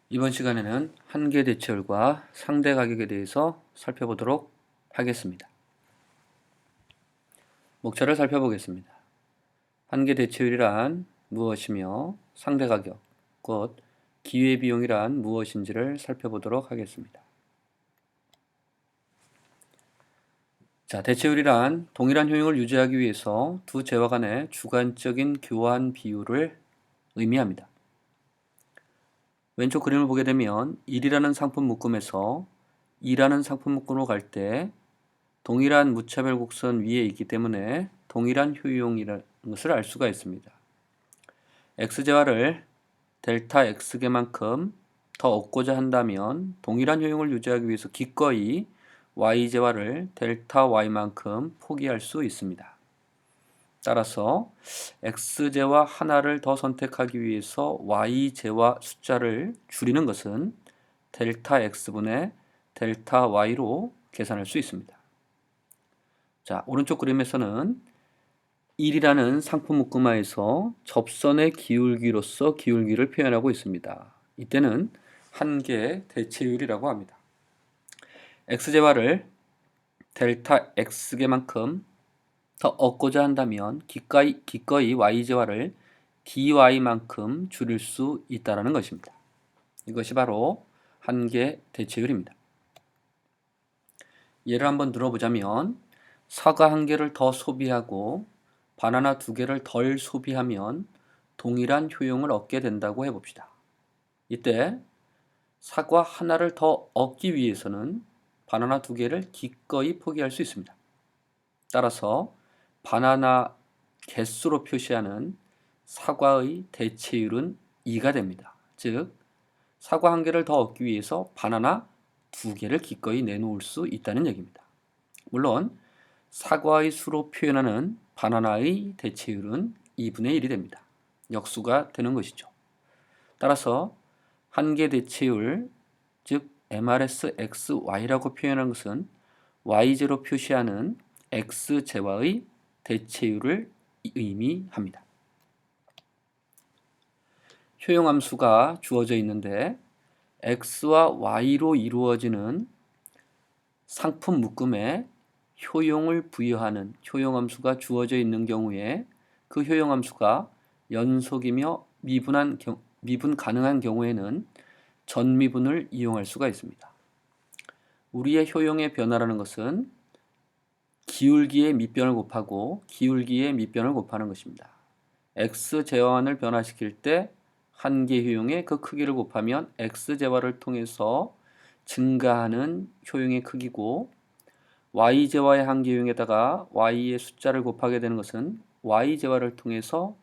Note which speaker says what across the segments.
Speaker 1: 이번 시간에는 한계 대체율과 상대 가격에 대해서 살펴보도록 하겠습니다. 목차를 살펴보겠습니다. 한계 대체율이란 무엇이며 상대 가격, 곧 기회비용이란 무엇인지를 살펴보도록 하겠습니다. 자, 대체율이란 동일한 효용을 유지하기 위해서 두 재화 간의 주관적인 교환 비율을 의미합니다. 왼쪽 그림을 보게 되면 1이라는 상품 묶음에서 2라는 상품 묶음으로 갈 때 동일한 무차별 곡선 위에 있기 때문에 동일한 효용이라는 것을 알 수가 있습니다. x제화를 델타 x개만큼 더 얻고자 한다면 동일한 효용을 유지하기 위해서 기꺼이 y제화를 델타 y만큼 포기할 수 있습니다. 따라서 x제화 하나를 더 선택하기 위해서 y제화 숫자를 줄이는 것은 델타 x분의 델타 y로 계산할 수 있습니다. 자, 오른쪽 그림에서는 1이라는 상품 묶음하에서 접선의 기울기로서 기울기를 표현하고 있습니다. 이때는 한계 대체율이라고 합니다. x제화를 델타 x개만큼 더 얻고자 한다면 기꺼이 y제화를 dy만큼 줄일 수 있다는 것입니다. 이것이 바로 한계 대체율입니다. 예를 한번 들어보자면 사과 1개를 더 소비하고 바나나 2개를 덜 소비하면 동일한 효용을 얻게 된다고 해봅시다. 이때 사과 하나를 더 얻기 위해서는 바나나 2개를 기꺼이 포기할 수 있습니다. 따라서 바나나 개수로 표시하는 사과의 대체율은 2가 됩니다. 즉 사과 1개를 더 얻기 위해서 바나나 2개를 기꺼이 내놓을 수 있다는 얘기입니다. 물론 사과의 수로 표현하는 바나나의 대체율은 2분의 1이 됩니다. 역수가 되는 것이죠. 따라서 한계 대체율, 즉 MRSXY라고 표현한 것은 Y제로 표시하는 X제화의 대체율을 의미합니다. 효용함수가 주어져 있는데 X와 Y로 이루어지는 상품 묶음에 효용을 부여하는 효용함수가 주어져 있는 경우에 그 효용함수가 연속이며 미분 가능한 경우에는 전미분을 이용할 수가 있습니다. 우리의 효용의 변화라는 것은 기울기의 밑변을 곱하고 기울기의 밑변을 곱하는 것입니다. x제화원을 변화시킬 때 한계 효용의 그 크기를 곱하면 x제화를 통해서 증가하는 효용의 크기고 y제화의 한계 효용에다가 y의 숫자를 곱하게 되는 것은 y제화를 통해서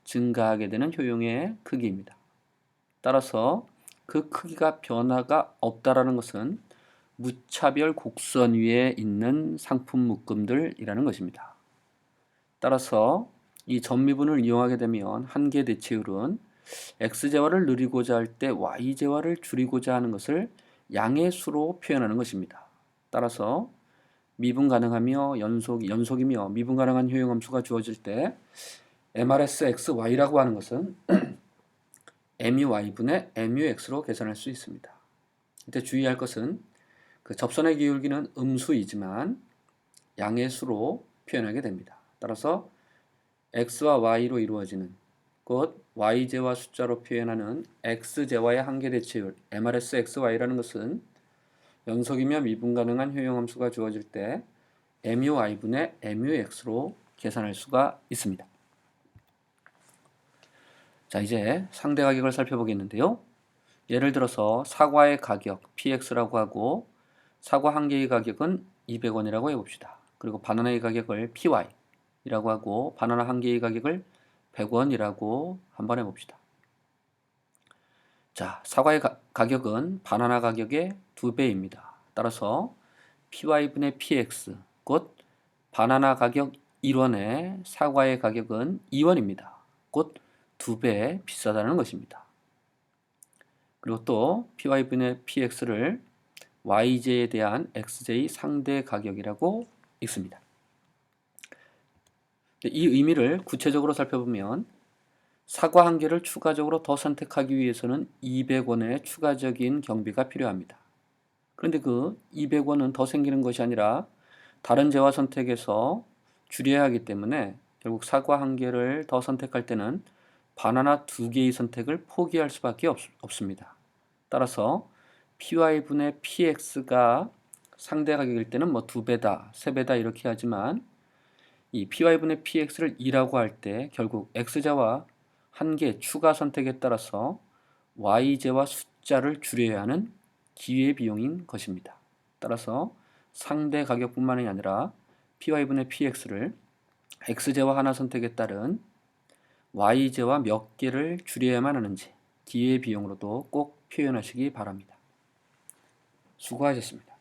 Speaker 1: 증가하게 되는 효용의 크기입니다. 따라서 그 크기가 변화가 없다라는 것은 무차별 곡선 위에 있는 상품 묶음들이라는 것입니다. 따라서 이 전미분을 이용하게 되면 한계 대체율은 x제화를 늘리고자 할 때 y제화를 줄이고자 하는 것을 양의 수로 표현하는 것입니다. 따라서 미분 가능하며 연속이며 미분 가능한 효용함수가 주어질 때 MRSXY라고 하는 것은 MUY분의 MUX로 계산할 수 있습니다. 이때 주의할 것은 그 접선의 기울기는 음수이지만 양의 수로 표현하게 됩니다. 따라서 x와 y로 이루어지는 곧 y제와 숫자로 표현하는 x제와의 한계 대체율 MRSXY라는 것은 연속이며 미분 가능한 효용함수가 주어질 때 MUY분의 MUX로 계산할 수가 있습니다. 자, 이제 상대 가격을 살펴보겠는데요. 예를 들어서 사과의 가격 PX라고 하고 사과 한 개의 가격은 200원이라고 해봅시다. 그리고 바나나의 가격을 PY이라고 하고 바나나 한 개의 가격을 100원이라고 한번 해봅시다. 자, 사과의 가격은 바나나 가격의 2배입니다. 따라서 PY분의 PX 곧 바나나 가격 1원에 사과의 가격은 2원입니다. 곧 2배 비싸다는 것입니다. 그리고 또 PY분의 PX를 YJ에 대한 XJ 상대 가격이라고 읽습니다. 이 의미를 구체적으로 살펴보면 사과 한 개를 추가적으로 더 선택하기 위해서는 200원의 추가적인 경비가 필요합니다. 그런데 그 200원은 더 생기는 것이 아니라 다른 재화 선택에서 줄여야 하기 때문에 결국 사과 한 개를 더 선택할 때는 바나나 2개의 선택을 포기할 수밖에 없습니다. 따라서 py분의 px가 상대 가격일 때는 뭐 2배다, 3배다 이렇게 하지만 이 py분의 px를 2라고 할 때 결국 x좌와 한 개 추가 선택에 따라서 y제와 숫자를 줄여야 하는 기회비용인 것입니다. 따라서 상대 가격뿐만이 아니라 py분의 px를 x제와 하나 선택에 따른 y제와 몇 개를 줄여야만 하는지 기회비용으로도 꼭 표현하시기 바랍니다. 수고하셨습니다.